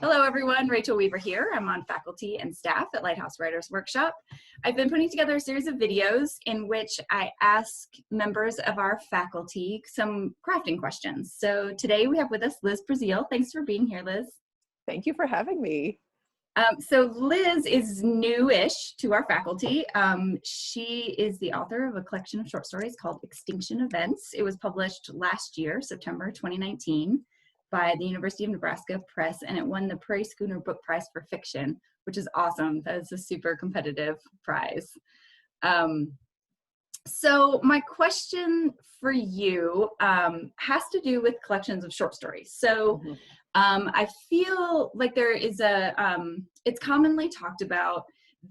Hello everyone, Rachel Weaver here. I'm on faculty and staff at Lighthouse Writers Workshop. I've been putting together a series of videos in which I ask members of our faculty some crafting questions. So today we have with us Liz Breazeale. Thanks for being here, Liz. Thank you for having me. So Liz is new-ish to our faculty. She is the author of a collection of short stories called Extinction Events. It was published last year, September 2019, by the University of Nebraska Press, and it won the Prairie Schooner Book Prize for Fiction, which is awesome. That is a super competitive prize. So my question for you has to do with collections of short stories. So I feel like there is it's commonly talked about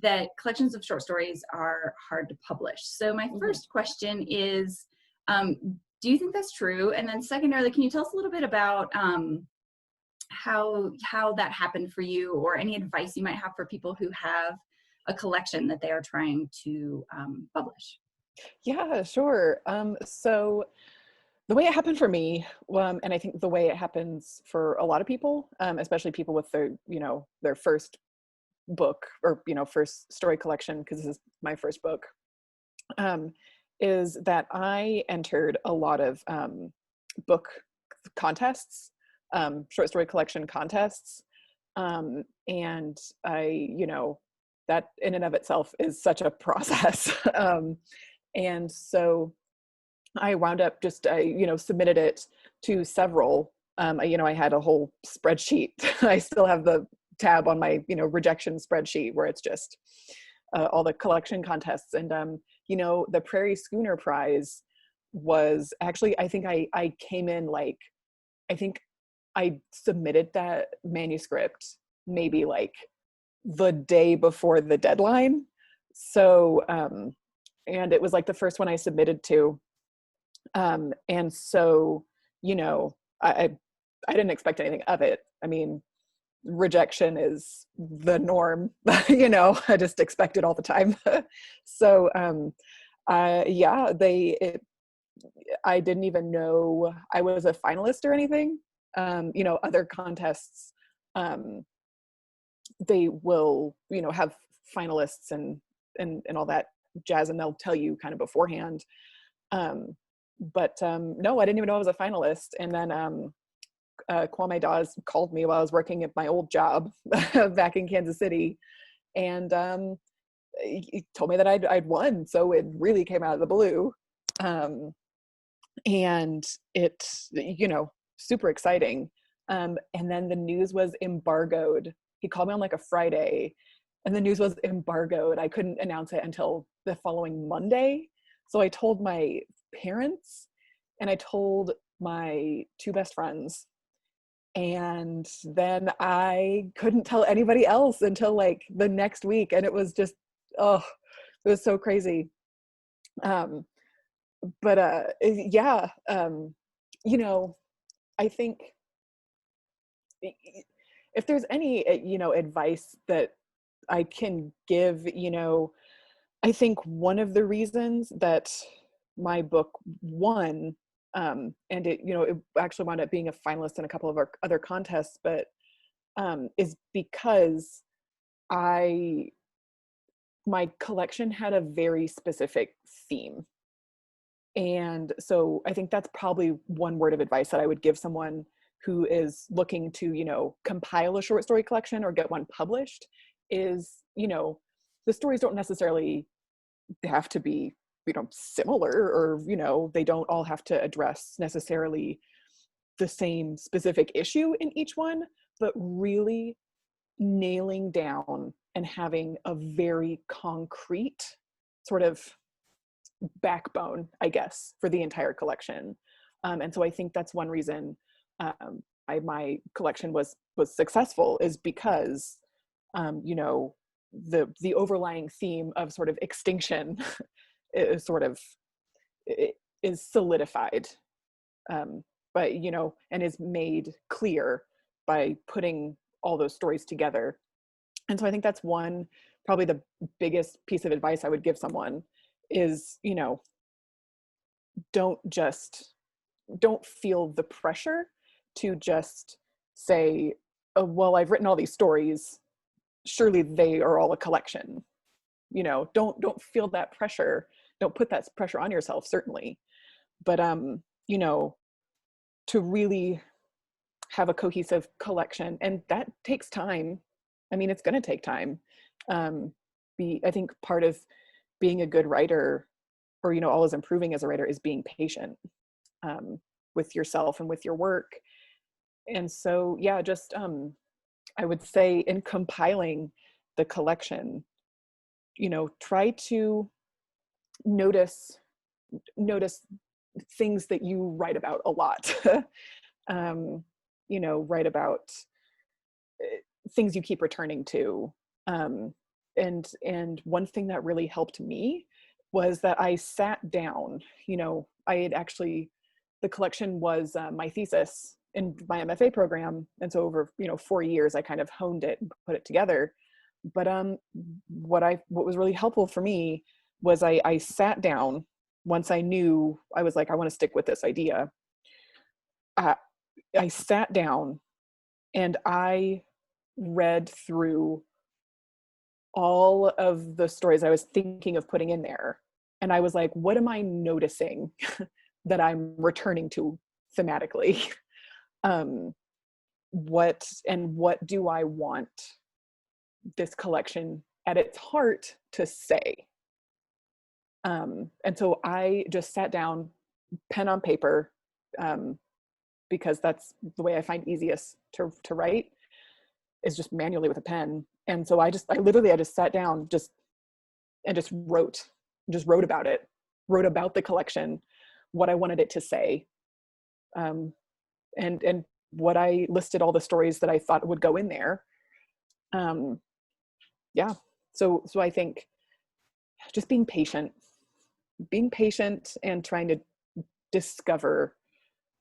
that collections of short stories are hard to publish. So my first question is, do you think that's true? And then secondarily, can you tell us a little bit about how that happened for you, or any advice you might have for people who have a collection that they are trying to publish? Yeah, sure. So the way it happened for me, and I think the way it happens for a lot of people, especially people with their first book or, first story collection, because this is my first book, is that I entered a lot of book contests, short story collection contests. And I, that in and of itself is such a process. And so I wound up just, submitted it to several. I had a whole spreadsheet. I still have the tab on my, rejection spreadsheet where it's just all the collection contests. And, the Prairie Schooner Prize was actually, I think I came in I think I submitted that manuscript maybe the day before the deadline. So, and it was the first one I submitted to. And so, I didn't expect anything of it. I mean, rejection is the norm, I just expect it all the time. So, I didn't even know I was a finalist or anything. Other contests, they will, have finalists and all that jazz, and they'll tell you kind of beforehand. But no, I didn't even know I was a finalist. And then Kwame Dawes called me while I was working at my old job back in Kansas City, and he told me that I'd won. So it really came out of the blue, and it's super exciting. And then the news was embargoed. He called me on a Friday, and the news was embargoed. I couldn't announce it until the following Monday. So I told my parents, and I told my two best friends, and then I couldn't tell anybody else until the next week. And it was just, it was so crazy. But yeah, I think if there's any, advice that I can give, I think one of the reasons that my book won, and it actually wound up being a finalist in a couple of our other contests, but is because my collection had a very specific theme. And so I think that's probably one word of advice that I would give someone who is looking to, compile a short story collection or get one published is, the stories don't necessarily have to be, similar, or, they don't all have to address necessarily the same specific issue in each one, but really nailing down and having a very concrete sort of backbone, I guess, for the entire collection. And so I think that's one reason my collection was successful, is because the overlying theme of sort of extinction is solidified, but and is made clear by putting all those stories together. And so I think that's probably the biggest piece of advice I would give someone is, don't feel the pressure to just say, well, I've written all these stories, surely they are all a collection. You know, don't feel that pressure. Don't put that pressure on yourself, certainly. But you know, to really have a cohesive collection, and that takes time. I mean, it's going to take time. I think part of being a good writer, or, you know, always improving as a writer, is being patient with yourself and with your work. And so, yeah, just I would say in compiling the collection, you know, try to notice things that you write about a lot. You know, write about things you keep returning to. And one thing that really helped me was that I sat down. You know, I had actually, the collection was my thesis in my MFA program, and so over, you know, 4 years I kind of honed it and put it together. But what was really helpful for me was I sat down once I knew, I was like, I want to stick with this idea. I sat down and I read through all of the stories I was thinking of putting in there. And I was like, what am I noticing that I'm returning to thematically? What do I want this collection at its heart to say? And so I just sat down, pen on paper, because that's the way I find easiest to write, is just manually with a pen. And so I just sat down and just wrote about it, wrote about the collection, what I wanted it to say. And what I listed, all the stories that I thought would go in there. Yeah. So I think just being patient and trying to discover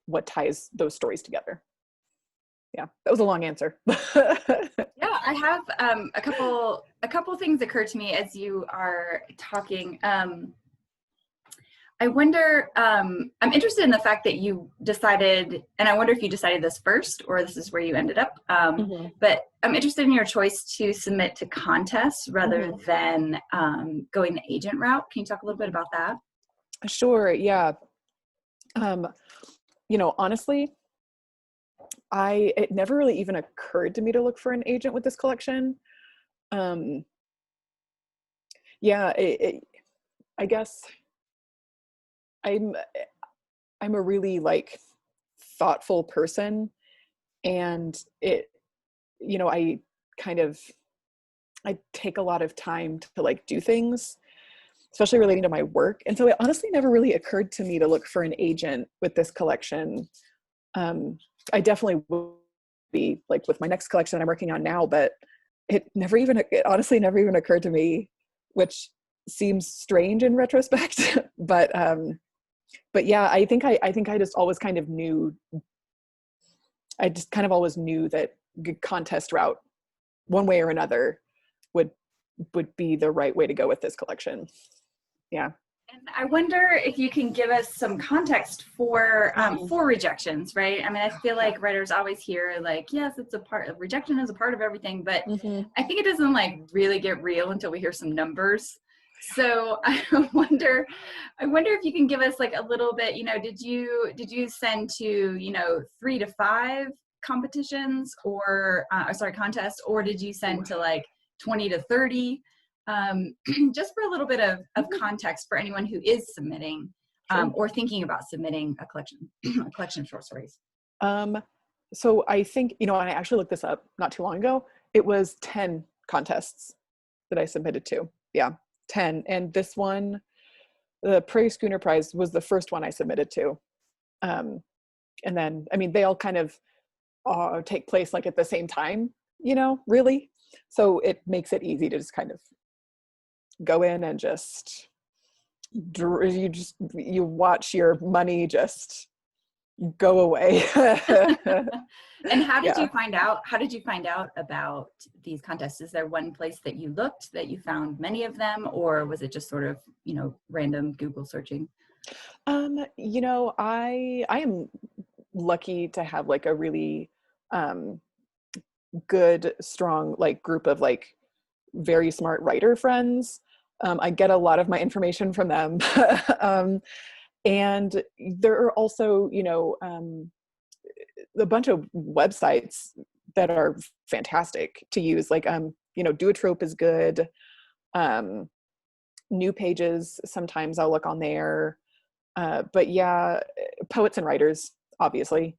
what ties those stories together. Yeah, that was a long answer. Yeah, I have a couple things occur to me as you are talking. I wonder, I'm interested in the fact that you decided, and I wonder if you decided this first or this is where you ended up, but I'm interested in your choice to submit to contests rather than going the agent route. Can you talk a little bit about that? Sure, yeah. You know, honestly, it never really even occurred to me to look for an agent with this collection. Yeah, I guess I'm a really like thoughtful person, and you know, I take a lot of time to like do things, especially relating to my work. And so it honestly never really occurred to me to look for an agent with this collection. I definitely will be, like, with my next collection I'm working on now, but it honestly never even occurred to me, which seems strange in retrospect. But yeah, I think I just always kind of knew, always knew that contest route, one way or another, would be the right way to go with this collection. Yeah. And I wonder if you can give us some context for rejections, right? I mean, I feel like writers always hear like, yes, it's a part of rejection is a part of everything, but I think it doesn't like really get real until we hear some numbers. So I wonder if you can give us like a little bit, you know, did you send to, you know, 3 to 5 competitions or contests, or did you send to like 20 to 30? Just for a little bit of context for anyone who is submitting or thinking about submitting a collection of short stories. So I think, you know, I actually looked this up not too long ago. It was 10 contests that I submitted to. Yeah, 10. And this one, the Prairie Schooner Prize, was the first one I submitted to. And then, I mean, they all kind of take place like at the same time, you know, really. So it makes it easy to just kind of go in and you watch your money just go away. And how did you find out about these contests? Is there one place that you looked that you found many of them, or was it just sort of, you know, random Google searching? You know, I am lucky to have like a really good, strong, like group of like very smart writer friends. I get a lot of my information from them. And there are also, you know, a bunch of websites that are fantastic to use. Like, you know, Duotrope is good. New Pages, sometimes I'll look on there. But yeah, Poets and Writers, obviously.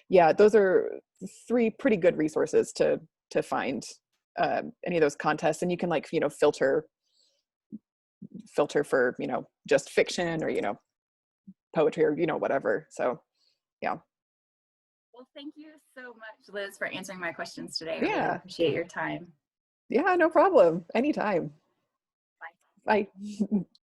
Yeah, those are three pretty good resources to find any of those contests. And you can, like, you know, filter for, you know, just fiction or, you know, poetry or, you know, whatever. So yeah. Well, thank you so much, Liz, for answering my questions today. I really Yeah. appreciate your time. Yeah, no problem. Anytime. Bye. Bye.